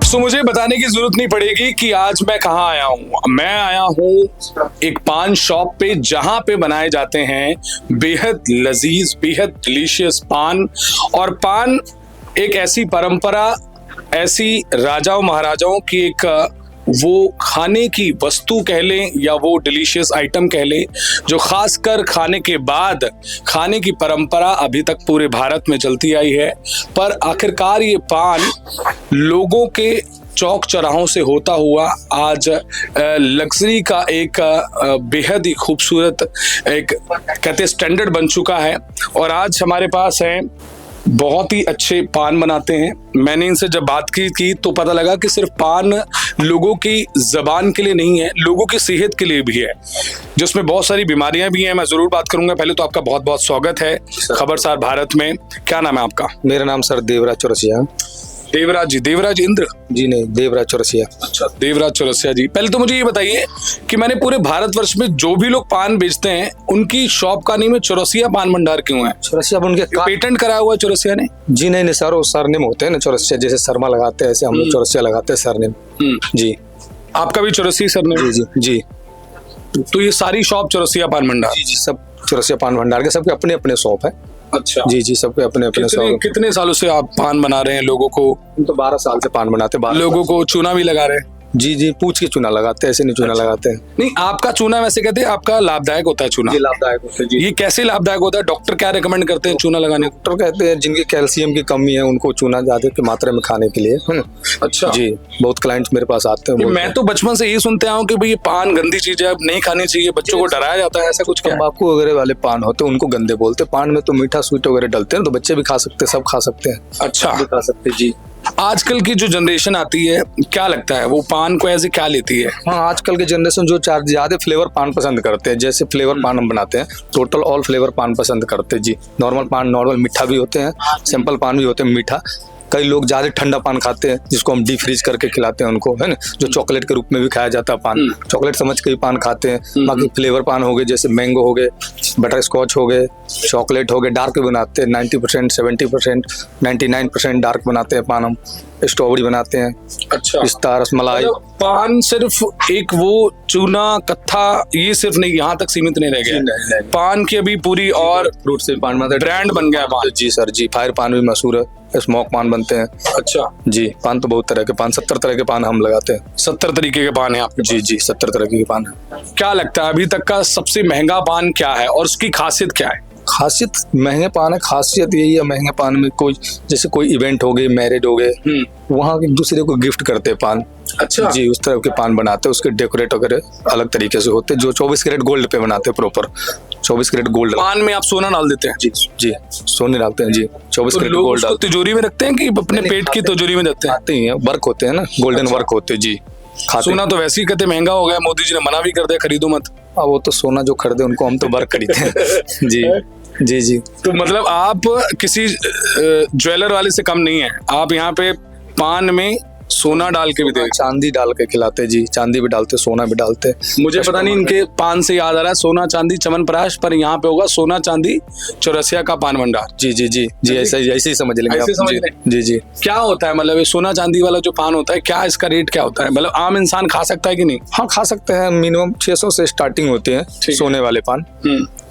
सो मुझे बताने की जरूरत नहीं पड़ेगी कि आज मैं कहाँ आया हूँ। मैं आया हूँ एक पान शॉप पे जहाँ पे बनाए जाते हैं बेहद लजीज, बेहद डिलीशियस पान। और पान एक ऐसी परंपरा, ऐसी राजाओं महाराजाओं की एक वो खाने की वस्तु कह लें या वो डिलीशियस आइटम कह लें, जो खासकर खाने के बाद खाने की परंपरा अभी तक पूरे भारत में चलती आई है। पर आखिरकार ये पान लोगों के चौक चौराहों से होता हुआ आज लग्जरी का एक बेहद ही खूबसूरत एक कहते स्टैंडर्ड बन चुका है। और आज हमारे पास है बहुत ही अच्छे पान बनाते हैं। मैंने इनसे जब बात की तो पता लगा कि सिर्फ पान लोगों की जबान के लिए नहीं है, लोगों की सेहत के लिए भी है, जिसमें बहुत सारी बीमारियां भी हैं। मैं जरूर बात करूंगा। पहले तो आपका बहुत बहुत स्वागत है खबरसार भारत में। क्या नाम है आपका? मेरा नाम सर देवराज चौरसिया। देवराज जी? देवराज इंद्र जी नहीं, देवराज चौरसिया। अच्छा, देवराज चौरसिया जी। पहले तो मुझे ये बताइए कि मैंने पूरे भारतवर्ष में जो भी लोग पान बेचते हैं उनकी शॉप का नाम है चौरसिया पान भंडार क्यों है? चौरसिया उनके पेटेंट कराया हुआ है चौरसिया ने? जी नहीं सर, वो सरनेम होते हैं ना चौरसिया, जैसे शर्मा लगाते हैं ऐसे हम लोग चौरसिया लगाते हैं सरनेम। जी। आपका भी चौरसिया सरनेम? जी जी जी। तो ये सारी शॉप चौरसिया पान भंडार? जी जी, सब चौरसिया पान भंडार के सबके अपने अपने शॉप है। अच्छा जी जी, सबके अपने अपने शॉप। कितने सालों से आप पान बना रहे हैं? लोगों को हम तो 12 साल से पान बनाते हैं। लोगों को चूना भी लगा रहे हैं? जी जी, पूछ के चूना लगाते हैं, ऐसे नहीं चूना लगाते हैं। नहीं, आपका चूना वैसे कहते हैं आपका लाभदायक होता है चूना? जी लाभदायक होता है जी। ये कैसे लाभदायक होता है? डॉक्टर क्या रेकमेंड करते हैं चूना लगाने को? डॉक्टर कहते हैं जिनकी कैल्शियम की कमी है उनको चूना ज्यादा की मात्रा में खाने के लिए, है ना। अच्छा जी, बहुत क्लाइंट्स मेरे पास आते हैं। मैं तो बचपन से यही सुनते आया हूँ कि भाई ये पान गंदी चीज है, नहीं खानी चाहिए, बच्चों को डराया जाता है, ऐसा कुछ क्या? तंबाकू वगैरह वाले पान होते हैं उनको गंदे बोलते हैं। पान में तो मीठा स्वीट वगैरह डलते हैं तो बच्चे भी खा सकते हैं, सब खा सकते हैं। अच्छा, खा सकते हैं जी। आजकल की जो जनरेशन आती है, क्या लगता है वो पान को ऐसे क्या लेती है? हाँ, आजकल के जनरेशन जो ज्यादा फ्लेवर पान पसंद करते हैं, जैसे फ्लेवर पान हम बनाते हैं, टोटल ऑल फ्लेवर पान पसंद करते हैं जी। नॉर्मल पान नॉर्मल मीठा भी होते हैं, सिंपल पान भी होते हैं मीठा। कई लोग ज्यादा ठंडा पान खाते हैं जिसको हम डीप फ्रीज करके खिलाते हैं उनको, है ना, जो चॉकलेट के रूप में भी खाया जाता है पान। चॉकलेट समझ के भी पान खाते हैं। बाकी फ्लेवर पान हो गए, जैसे मैंगो हो गए, बटर स्कॉच हो गए, चॉकलेट हो गए, डार्क बनाते हैं 90%, 70%, 99% डार्क बनाते हैं पान हम। स्ट्रॉबेरी बनाते हैं। अच्छा, पिस्ता, रसमलाई। पान सिर्फ एक वो चूना कत्था ये सिर्फ नहीं, यहाँ तक सीमित नहीं रह गया। पान की अभी पूरी और फ्रूट से पान बनाते हैं, ब्रांड बन गया पान। जी सर जी, फायर पान भी मशहूर है, स्मोक पान बनते हैं। अच्छा जी, पान तो बहुत तरह के पान, 70 तरह के पान हम लगाते हैं। 70 तरीके के पान है आपके? जी जी, 70 तरह के पान है। क्या लगता है अभी तक का सबसे महंगा पान क्या है और उसकी खासियत क्या है? खासियत महंगे पान है, खासियत यही है महंगे पान में कोई जैसे कोई इवेंट हो गए, मैरिज हो गए, वहाँ एक दूसरे को गिफ्ट करते हैं पान। अच्छा जी, उस तरह के पान बनाते हैं। उसके डेकोरेट वगैरह अलग तरीके से होते हैं, जो 24 कैरेट गोल्ड पे बनाते हैं, प्रॉपर 24 कैरेट गोल्ड। पान में आप सोना डाल देते हैं? जी जी, सोने डालते हैं जी, 24 कैरेट लोग गोल्ड उसको तिजोरी में रखते हैं कि अपने पेट की तिजोरी में रखते हैं? आते ही हैं, वर्क होते हैं ना, गोल्डन वर्क होते हैं जी। सोना तो वैसे ही कहते महंगा हो गया, मोदी जी ने मना भी कर दिया खरीदो मत। वो तो सोना जो खरीदे उनको हम तो वर्क खरीदते हैं। जी जी जी। तो मतलब आप किसी ज्वेलर वाले से कम नहीं है, आप यहाँ पे पान में सोना डाल के भी दे, चांदी डाल के खिलाते जी, चांदी भी डालते, सोना भी डालते। मुझे पता नहीं, इनके पान से याद आ रहा है सोना चांदी च्यवनप्राश, पर यहाँ पे होगा सोना चांदी चौरसिया का पान भंडार। जी जी जी जी, ऐसे ही समझ लेंगे आप। जी जी। क्या होता है मतलब ये सोना चांदी वाला जो पान होता है, क्या इसका रेट क्या होता है? मतलब आम इंसान खा सकता है कि नहीं? हाँ, खा सकते हैं। मिनिमम 600 से स्टार्टिंग होते हैं सोने वाले पान,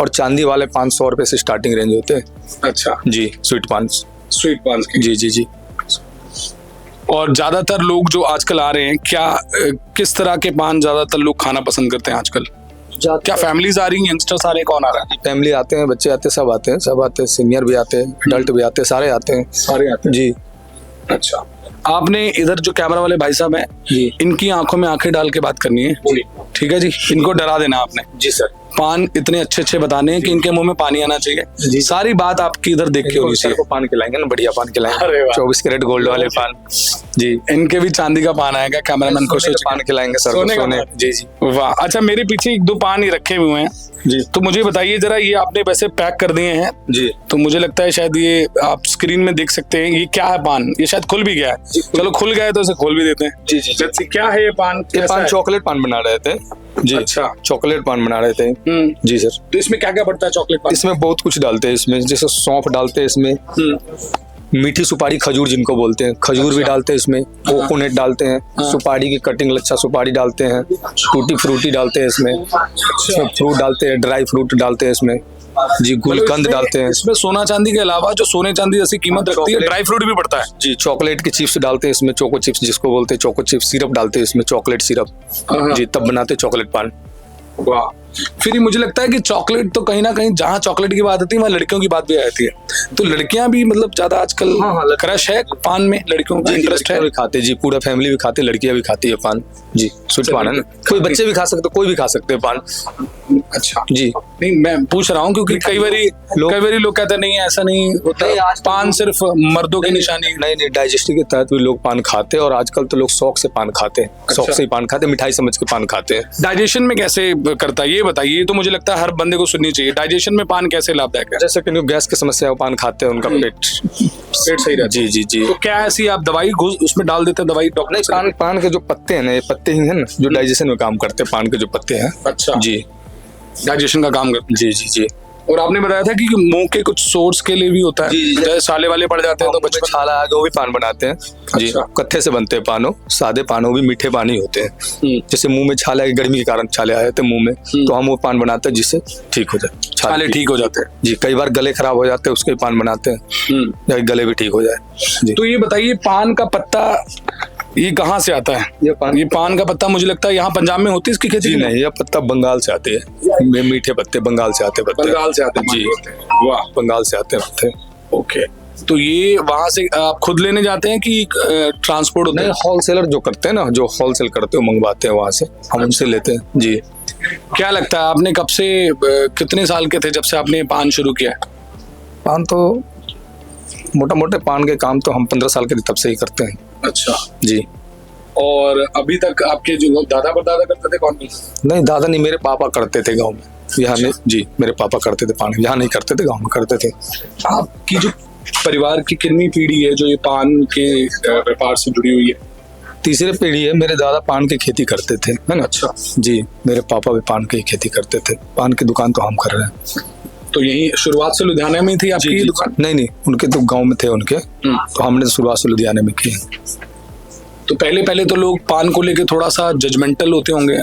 और चांदी वाले 500 रुपए से स्टार्टिंग रेंज होते हैं। अच्छा जी, स्वीट पान। स्वीट पान जी जी जी। और ज्यादातर लोग जो आजकल आ रहे हैं, क्या किस तरह के पान ज्यादातर लोग खाना पसंद करते हैं आजकल? क्या फैमिलीज आ रही हैं, यंगस्टर्स आ रहे हैं, कौन आ रहा है? फैमिली आते हैं, बच्चे आते हैं, सब आते हैं, सब आते हैं, सीनियर भी आते हैं, अडल्ट भी आते हैं, सारे आते हैं। सारे आते हैं जी। अच्छा, आपने इधर जो कैमरा वाले भाई साहब हैं, इनकी आंखों में आंखें डाल के बात करनी है। ठीक है जी, इनको डरा देना आपने। जी सर। पान इतने अच्छे अच्छे बताने हैं कि इनके मुंह में पानी आना चाहिए। सारी बात आपकी इधर देख के होनी चाहिए। पान खिलाएंगे ना, बढ़िया पान खिलाएंगे, 24 कैरेट गोल्ड वाले पान। जी, इनके भी चांदी का पान आएगा, कैमरामैन को पान खिलाएंगे सर, सोने। जी जी। वाह, अच्छा मेरे पीछे 1-2 पान ही रखे हुए हैं जी, तो मुझे बताइए जरा, ये आपने वैसे पैक कर दिए हैं जी, तो मुझे लगता है शायद ये आप स्क्रीन में देख सकते हैं, ये क्या है पान? ये शायद खुल भी गया है। चलो खुल गया है तो इसे खोल भी देते हैं। जी जी जी। क्या है ये पान? ये पान चॉकलेट पान बना रहे थे जी। अच्छा, चॉकलेट पान बना रहे थे जी सर। तो इसमें क्या क्या पड़ता है चॉकलेट पान? इसमें बहुत कुछ डालते हैं, इसमें जैसे सौंफ डालते हैं, इसमें मीठी सुपारी खजूर जिनको बोलते हैं, खजूर भी डालते हैं इसमें, कोकोनट डालते हैं, सुपारी की कटिंग लच्छा सुपारी डालते हैं, टूटी फ्रूटी डालते हैं इसमें, फ्रूट डालते हैं, ड्राई फ्रूट डालते हैं इसमें जी, गुलकंद डालते हैं इसमें। सोना चांदी के अलावा जो सोने चांदी जैसी कीमत रखती है, ड्राई फ्रूट भी पड़ता है जी। चॉकलेट के चिप्स डालते हैं इसमें, चोको चिप्स जिसको बोलते हैं, चोको चिप्स, सिरप डालते हैं इसमें, चॉकलेट सिरप जी, तब बनाते हैं चॉकलेट पान। वाह। फिर ये मुझे लगता है कि चॉकलेट तो कहीं ना कहीं जहाँ चॉकलेट की बात आती है वहाँ लड़कियों की बात भी आती है, तो लड़कियां भी मतलब ज्यादा आजकल क्रश है पान में, लड़कियों का इंटरेस्ट है, भी खाते जी, पूरा फैमिली भी खाते, लड़कियां भी खाती है पान जी। स्वीट पान है ना, कोई बच्चे भी खा सकते, कोई भी खा सकते हैं पान। अच्छा जी, नहीं मैं पूछ रहा हूँ क्योंकि कई बारी लोग कहते हैं नहीं ऐसा नहीं होता, पान सिर्फ मर्दों की निशानी। नहीं, डाइजेस्टिव के तहत भी लोग पान खाते हैं, और आजकल तो लोग शौक से पान खाते हैं, शौक से ही पान खाते हैं, मिठाई समझ के पान खाते हैं। डाइजेशन में कैसे करता है ये बताइए, ये तो मुझे लगता है हर बंदे को सुननी चाहिए। डाइजेशन में पान कैसे लाभदायक है? जैसे कि गैस की समस्या है, पान खाते हैं, उनका पेट सही रहता है। जी जी जी। तो क्या ऐसी आप दवाई घुस उसमें डाल देते हैं दवाई डॉक्टर? पान के जो पत्ते हैं ना, ये पत्ते ही हैं ना जो डाइजेशन में काम करते हैं, पान के जो पत्ते हैं। अच्छा जी, डाइजेशन का काम करते जी जी जी। हैं। और आपने बताया था कि मुंह के कुछ सोर्स के लिए भी होता है, जैसे साले वाले पड़ जाते हैं तो बचपन छाला आ गया, वो भी पान बनाते हैं जी। अच्छा। कत्थे से बनते हैं पानो, सादे पानो भी मीठे पान ही होते हैं। जैसे मुंह में छाले आए, गर्मी के कारण छाले आए थे मुंह में, तो हम वो पान बनाते हैं जिससे ठीक हो जाए, छाले ठीक हो जाते हैं जी। कई बार गले खराब हो जाते हैं, उसके पान बनाते हैं या गले भी ठीक हो जाए जी। तो ये बताइए पान का पत्ता ये कहाँ से आता है? ये पान का पत्ता मुझे लगता है यहाँ पंजाब में होती है इसकी खेती? नहीं, यह पत्ता बंगाल से आते हैं, मीठे पत्ते बंगाल से आते हैं, बंगाल से आते हैं जी। वाह, बंगाल से आते हैं पत्ते। ओके, तो ये वहां से आप खुद लेने जाते हैं कि ट्रांसपोर्ट होता है? नहीं, होलसेलर जो करते हैं ना, जो होलसेल करते हैं मंगवाते हैं वहां से, हम उनसे लेते हैं जी। क्या लगता है आपने कब से कितने साल के थे जब से आपने पान शुरू किया? पान तो मोटा मोटे पान के काम तो हम 15 साल के थे तब से ही करते हैं। अच्छा जी। और अभी तक आपके जो दादा परदादा करते थे कौन? नहीं, दादा नहीं, मेरे पापा करते थे गांव में, यहाँ नहीं जी, मेरे पापा करते थे पान, यहाँ नहीं करते थे, गांव में करते थे। आपकी जो परिवार की कितनी पीढ़ी है जो ये पान के व्यापार से जुड़ी हुई है? तीसरी पीढ़ी है, मेरे दादा पान की खेती करते थे, है ना। अच्छा जी, मेरे पापा भी पान की खेती करते थे, पान की दुकान तो हम कर रहे हैं। तो यही शुरुआत से लुधियाना में थी आपकी दुकान? नहीं, उनके तो गांव में थे उनके, तो हमने तो शुरुआत से लुधियाना में की। तो पहले तो लोग पान को लेके थोड़ा सा जजमेंटल होते होंगे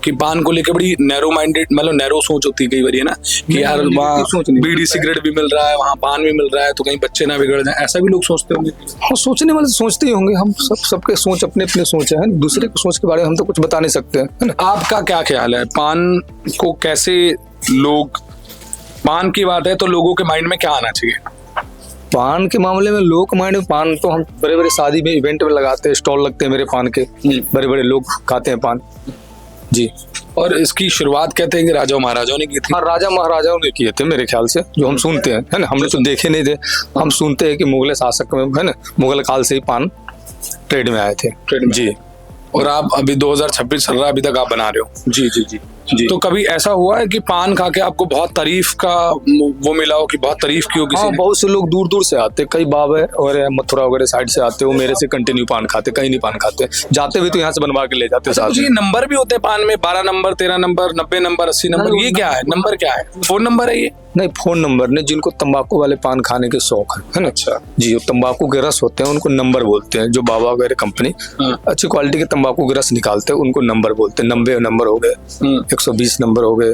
कि पान को लेके बड़ी नैरो माइंडेड, मतलब नैरो सोच होती है कई बार, है ना, कि यार वहाँ बीड़ी सिगरेट भी मिल रहा है, वहाँ पान भी मिल रहा है, तो कहीं बच्चे ना बिगड़ जाए, ऐसा भी लोग सोचते होंगे? हाँ, सोचने वाले सोचते ही होंगे, हम सबके सोच अपने अपने सोच है, दूसरे की सोच के बारे में हम तो कुछ बता नहीं सकते, है ना। आपका क्या ख्याल है पान को कैसे लोग, पान की बात है तो लोगों के माइंड में क्या आना चाहिए? पान के मामले में लोग माइंड में, पान तो हम बड़े बड़े शादी में इवेंट में लगाते हैं, स्टॉल लगते हैं मेरे पान के, बड़े बड़े लोग खाते हैं पान जी। और इसकी शुरुआत कहते हैं कि राजा महाराजाओं ने की थी? हाँ, राजा महाराजाओं ने किए थे मेरे ख्याल से, जो हम सुनते हैं, है ना। हमने तो देखे नहीं थे, हम सुनते हैं कि मुगल शासक में, है ना, मुगल काल से ही पान ट्रेड में आए थे जी। और आप अभी 2026 चल रहा है, अभी तक आप बना रहे हो? जी जी जी जी। तो कभी ऐसा हुआ है कि पान खा के आपको बहुत तारीफ का वो मिला हो, कि बहुत तारीफ की हो किसी हाँ, ने? बहुत से लोग दूर दूर से आते, कई बाबे और मथुरा वगैरह साइड से आते, वो मेरे से कंटिन्यू पान खाते, कहीं नहीं पान खाते, जाते हुए तो यहाँ से बनवा के ले जाते साथ। ये नंबर भी होते हैं पान में, 12 नंबर, 13 नंबर, 90 नंबर, 80 नंबर, ये क्या है? नंबर क्या है? फोन नंबर है ये? नहीं, फोन नंबर नहीं, जिनको तंबाकू वाले पान खाने के शौक है ना। अच्छा जी, तंबाकू के रस होते हैं, उनको नंबर बोलते हैं। जो बाबा वगैरह कंपनी अच्छी क्वालिटी के तंबाकू के रस निकालते हैं, उनको नंबर बोलते हैं। 90 नंबर हो गए, 120 नंबर हो गए,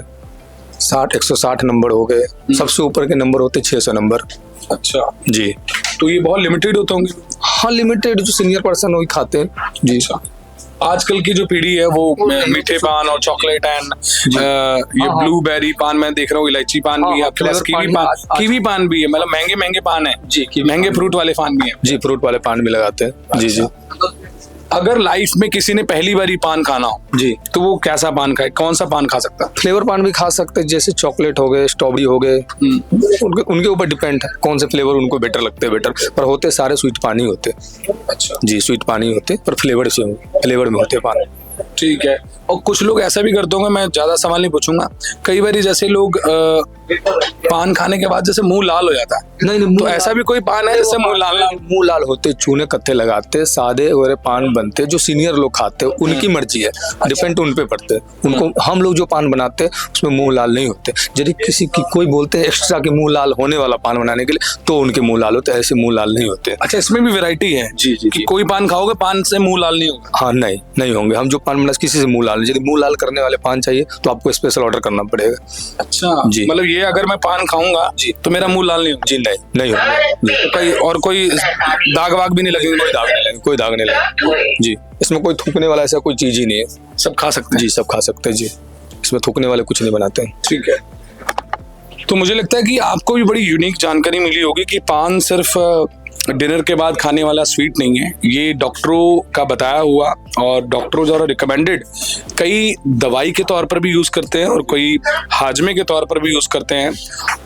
160 नंबर हो गए, सबसे ऊपर के नंबर होते 600 नंबर। अच्छा जी। तो ये बहुत लिमिटेड होते होंगे? हाँ, लिमिटेड, जो सीनियर पर्सन वही खाते हैं जी। अच्छा, आजकल की जो पीढ़ी है वो मीठे पान और चॉकलेट एंड ये ब्लूबेरी पान मैं देख रहा हूँ, इलायची पान भी है, प्लस कीवी पान भी है, मतलब महंगे पान है जी, महंगे फ्रूट वाले पान भी है जी, फ्रूट वाले पान भी लगाते हैं जी जी। अगर लाइफ में किसी ने पहली बार ही पान खाना हो जी, तो वो कैसा पान खाए, कौन सा पान खा सकता है? फ्लेवर पान भी खा सकते हैं, जैसे चॉकलेट हो गए, स्ट्रॉबेरी हो गए, उनके ऊपर डिपेंड है कौन से फ्लेवर उनको बेटर लगते हैं, बेटर पर होते सारे स्वीट पान ही होते। अच्छा जी, स्वीट पान ही होते, पर फ्लेवर में होते पान। ठीक है। और कुछ लोग ऐसा भी करते होंगे, मैं ज्यादा सवाल नहीं पूछूंगा, कई बार जैसे लोग पान खाने के बाद जैसे मुंह लाल हो जाता है, नहीं तो ऐसा भी कोई पान है जिससे मुंह लाल ना हो? मुंह लाल होते, चूने कत्थे लगाते, सादे वगैरह पान बनते, जो सीनियर लोग खाते हैं उनकी मर्जी है, डिपेंड उन पे पड़ते हैं उनको। हम लोग जो पान बनाते हैं उसमें मुंह लाल नहीं होते। यदि किसी की कोई बोलते हैं एक्स्ट्रा के मुंह लाल होने वाला पान बनाने के लिए, तो उनके मुंह लाल होते हैं, ऐसे मुंह लाल नहीं होते। अच्छा, इसमें भी वैरायटी है? जी जी कि जी। कोई पान खाओगे पान से मुंह लाल नहीं होगा? हाँ नहीं होंगे। हम जो पान बना किसी से मुंह लाल, यदि मुंह लाल करने वाले पान चाहिए तो आपको स्पेशल ऑर्डर करना पड़ेगा। अच्छा जी। मतलब ये अगर मैं पान खाऊंगा जी। तो मेरा मुंह लाल नहीं होगा? जी नहीं होंगे जी। कोई दाग वाग भी नहीं लगेंगे? कोई दाग नहीं लगेगा जी। इसमें कोई थूकने वाला ऐसा कोई चीज ही नहीं है। सब खा सकते हैं? जी सब खा सकते हैं जी। इसमें थूकने वाले कुछ नहीं बनाते हैं। ठीक है। तो मुझे लगता है कि आपको भी बड़ी यूनिक जानकारी मिली होगी कि पान सिर्फ डिनर के बाद खाने वाला स्वीट नहीं है। ये डॉक्टरों का बताया हुआ और डॉक्टरों द्वारा रिकमेंडेड कई दवाई के तौर पर भी यूज करते हैं और कोई हाजमे के तौर पर भी यूज करते हैं।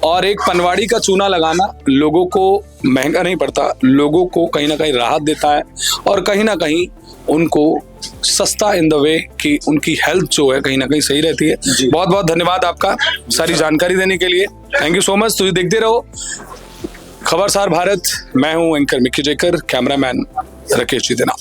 और एक पनवाड़ी का चूना लगाना लोगों को महंगा नहीं पड़ता, लोगों को कहीं ना कहीं राहत देता है और कहीं ना कहीं उनको सस्ता इन द वे कि उनकी हेल्थ जो है कहीं ना कहीं सही रहती है। बहुत बहुत धन्यवाद आपका सारी जानकारी देने के लिए। Thank you so much. तो देखते रहो खबरसार भारत। मैं हूं एंकर मिक्की जेकर, कैमरामैन राकेश जितना।